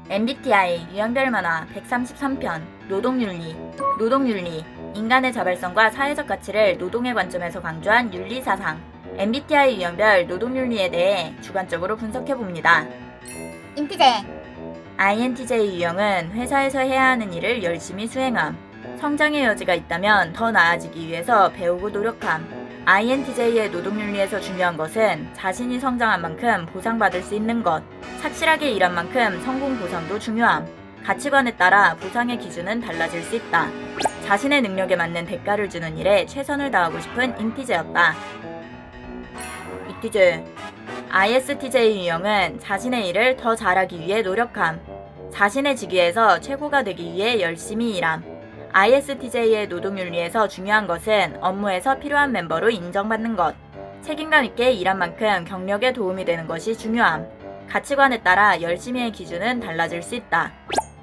MBTI 유형별 만화 133편 노동윤리. 노동윤리, 인간의 자발성과 사회적 가치를 노동의 관점에서 강조한 윤리사상. MBTI 유형별 노동윤리에 대해 주관적으로 분석해봅니다. 인티제, INTJ 유형은 회사에서 해야 하는 일을 열심히 수행함. 성장의 여지가 있다면 더 나아지기 위해서 배우고 노력함. INTJ의 노동윤리에서 중요한 것은 자신이 성장한 만큼 보상받을 수 있는 것. 착실하게 일한 만큼 성공 보상도 중요함. 가치관에 따라 보상의 기준은 달라질 수 있다. 자신의 능력에 맞는 대가를 주는 일에 최선을 다하고 싶은 인티제였다. 이티제, ISTJ 유형은 자신의 일을 더 잘하기 위해 노력함. 자신의 직위에서 최고가 되기 위해 열심히 일함. ISTJ의 노동윤리에서 중요한 것은 업무에서 필요한 멤버로 인정받는 것. 책임감 있게 일한 만큼 경력에 도움이 되는 것이 중요함. 가치관에 따라 열심히의 기준은 달라질 수 있다.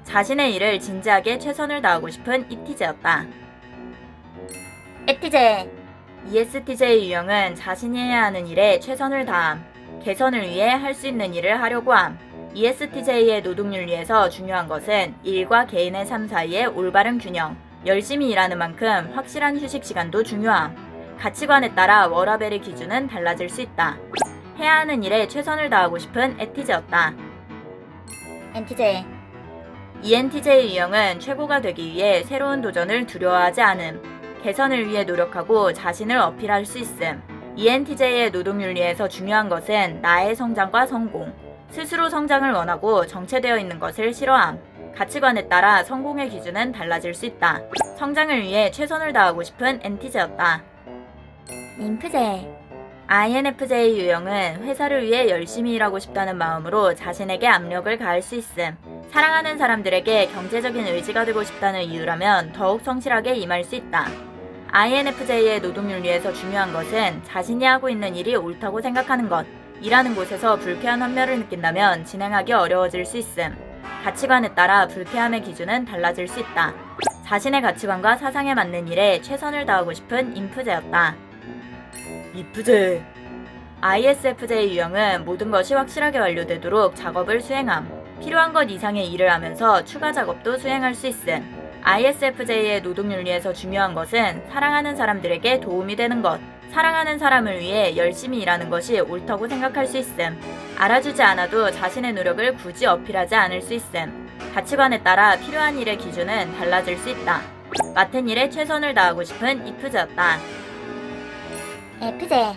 자신의 일을 진지하게 최선을 다하고 싶은 이티제였다. 에티제, ESTJ 유형은 자신이 해야 하는 일에 최선을 다함. 개선을 위해 할 수 있는 일을 하려고 함. ESTJ의 노동윤리에서 중요한 것은 일과 개인의 삶 사이의 올바른 균형. 열심히 일하는 만큼 확실한 휴식 시간도 중요함. 가치관에 따라 워라밸의 기준은 달라질 수 있다. 해야 하는 일에 최선을 다하고 싶은 에티제였다. 엔티제, ENTJ 유형은 최고가 되기 위해 새로운 도전을 두려워하지 않음. 개선을 위해 노력하고 자신을 어필할 수 있음. ENTJ의 노동윤리에서 중요한 것은 나의 성장과 성공. 스스로 성장을 원하고 정체되어 있는 것을 싫어함. 가치관에 따라 성공의 기준은 달라질 수 있다. 성장을 위해 최선을 다하고 싶은 엔티제였다. 인프제, INFJ 유형은 회사를 위해 열심히 일하고 싶다는 마음으로 자신에게 압력을 가할 수 있음. 사랑하는 사람들에게 경제적인 의지가 되고 싶다는 이유라면 더욱 성실하게 임할 수 있다. INFJ의 노동윤리에서 중요한 것은 자신이 하고 있는 일이 옳다고 생각하는 것. 일하는 곳에서 불쾌한 환멸을 느낀다면 진행하기 어려워질 수 있음. 가치관에 따라 불쾌함의 기준은 달라질 수 있다. 자신의 가치관과 사상에 맞는 일에 최선을 다하고 싶은 인프제였다. 이프제, ISFJ 유형은 모든 것이 확실하게 완료되도록 작업을 수행함. 필요한 것 이상의 일을 하면서 추가 작업도 수행할 수 있음. ISFJ의 노동윤리에서 중요한 것은 사랑하는 사람들에게 도움이 되는 것. 사랑하는 사람을 위해 열심히 일하는 것이 옳다고 생각할 수 있음. 알아주지 않아도 자신의 노력을 굳이 어필하지 않을 수 있음. 가치관에 따라 필요한 일의 기준은 달라질 수 있다. 맡은 일에 최선을 다하고 싶은 이프제였다. 에프제,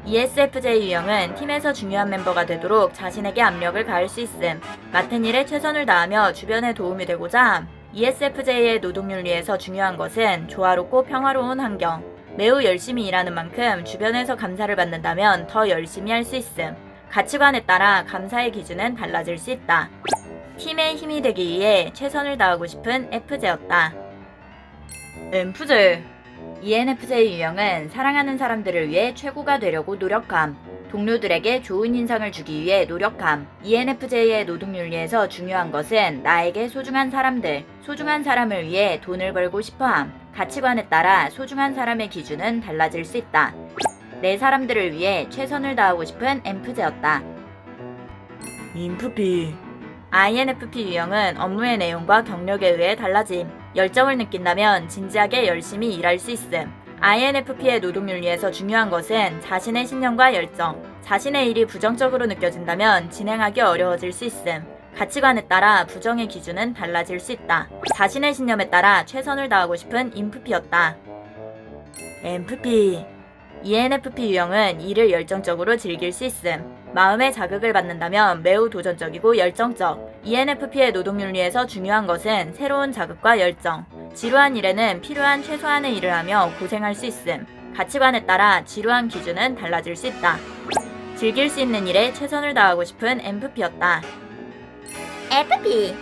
ESFJ 유형은 팀에서 중요한 멤버가 되도록 자신에게 압력을 가할 수 있음. 맡은 일에 최선을 다하며 주변에 도움이 되고자 함. ESFJ의 노동윤리에서 중요한 것은 조화롭고 평화로운 환경. 매우 열심히 일하는 만큼 주변에서 감사를 받는다면 더 열심히 할 수 있음. 가치관에 따라 감사의 기준은 달라질 수 있다. 팀의 힘이 되기 위해 최선을 다하고 싶은 FJ였다. ENFJ, ENFJ 유형은 사랑하는 사람들을 위해 최고가 되려고 노력함. 동료들에게 좋은 인상을 주기 위해 노력함. ENFJ의 노동윤리에서 중요한 것은 나에게 소중한 사람들, 소중한 사람을 위해 돈을 벌고 싶어함. 가치관에 따라 소중한 사람의 기준은 달라질 수 있다. 내 사람들을 위해 최선을 다하고 싶은 엠프제였다. 인프피, INFP 유형은 업무의 내용과 경력에 의해 달라짐. 열정을 느낀다면 진지하게 열심히 일할 수 있음. INFP의 노동윤리에서 중요한 것은 자신의 신념과 열정. 자신의 일이 부정적으로 느껴진다면 진행하기 어려워질 수 있음. 가치관에 따라 부정의 기준은 달라질 수 있다. 자신의 신념에 따라 최선을 다하고 싶은 인프피였다. ENFP, ENFP 유형은 일을 열정적으로 즐길 수 있음. 마음의 자극을 받는다면 매우 도전적이고 열정적. ENFP의 노동윤리에서 중요한 것은 새로운 자극과 열정. 지루한 일에는 필요한 최소한의 일을 하며 고생할 수 있음. 가치관에 따라 지루한 기준은 달라질 수 있다. 즐길 수 있는 일에 최선을 다하고 싶은 MFP였다. FP,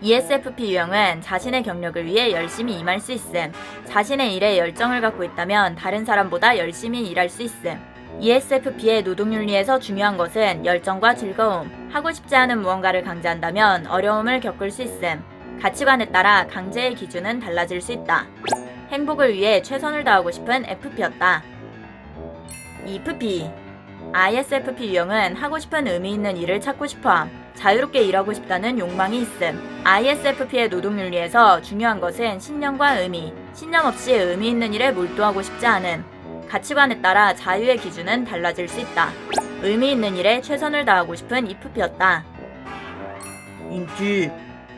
ESFP 유형은 자신의 경력을 위해 열심히 임할 수 있음. 자신의 일에 열정을 갖고 있다면 다른 사람보다 열심히 일할 수 있음. ESFP의 노동윤리에서 중요한 것은 열정과 즐거움. 하고 싶지 않은 무언가를 강제한다면 어려움을 겪을 수 있음. 가치관에 따라 강제의 기준은 달라질 수 있다. 행복을 위해 최선을 다하고 싶은 FP였다. EFP, ISFP 유형은 하고 싶은 의미 있는 일을 찾고 싶어함. 자유롭게 일하고 싶다는 욕망이 있음. ISFP의 노동윤리에서 중요한 것은 신념과 의미, 신념 없이 의미 있는 일에 몰두하고 싶지 않음. 가치관에 따라 자유의 기준은 달라질 수 있다. 의미 있는 일에 최선을 다하고 싶은 EFP였다. 인기,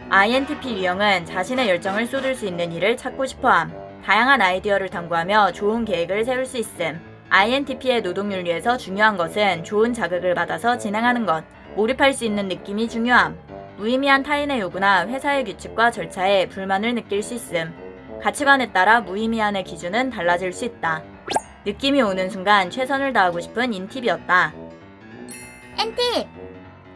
INTP 유형은 자신의 열정을 쏟을 수 있는 일을 찾고 싶어함. 다양한 아이디어를 탐구하며 좋은 계획을 세울 수 있음. INTP의 노동윤리에서 중요한 것은 좋은 자극을 받아서 진행하는 것, 몰입할 수 있는 느낌이 중요함. 무의미한 타인의 요구나 회사의 규칙과 절차에 불만을 느낄 수 있음. 가치관에 따라 무의미한의 기준은 달라질 수 있다. 느낌이 오는 순간 최선을 다하고 싶은 인팁이었다. N팁.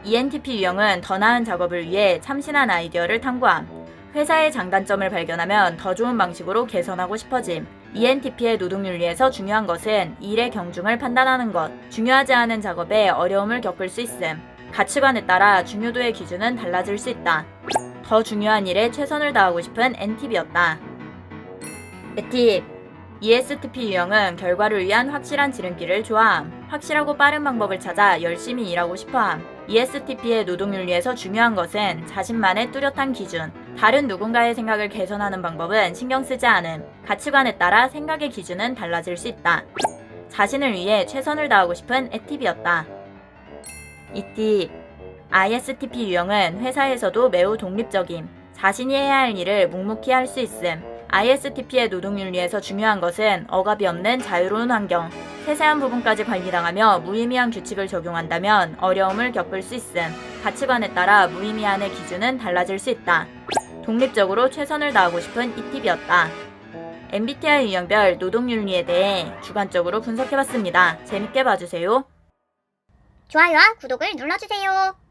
ENTP 유형은 더 나은 작업을 위해 참신한 아이디어를 탐구함. 회사의 장단점을 발견하면 더 좋은 방식으로 개선하고 싶어짐. ENTP의 노동윤리에서 중요한 것은 일의 경중을 판단하는 것, 중요하지 않은 작업에 어려움을 겪을 수 있음. 가치관에 따라 중요도의 기준은 달라질 수 있다. 더 중요한 일에 최선을 다하고 싶은 N팁이었다. T팁. ESTP 유형은 결과를 위한 확실한 지름길을 좋아함. 확실하고 빠른 방법을 찾아 열심히 일하고 싶어함. ESTP의 노동윤리에서 중요한 것은 자신만의 뚜렷한 기준, 다른 누군가의 생각을 개선하는 방법은 신경 쓰지 않음. 가치관에 따라 생각의 기준은 달라질 수 있다. 자신을 위해 최선을 다하고 싶은 T팁이었다. E팁. ISTP 유형은 회사에서도 매우 독립적임. 자신이 해야 할 일을 묵묵히 할 수 있음. ISTP의 노동윤리에서 중요한 것은 억압이 없는 자유로운 환경. 세세한 부분까지 관리당하며 무의미한 규칙을 적용한다면 어려움을 겪을 수 있음. 가치관에 따라 무의미한의 기준은 달라질 수 있다. 독립적으로 최선을 다하고 싶은 E팁이었다. MBTI 유형별 노동윤리에 대해 주관적으로 분석해봤습니다. 재밌게 봐주세요. 좋아요와 구독을 눌러주세요.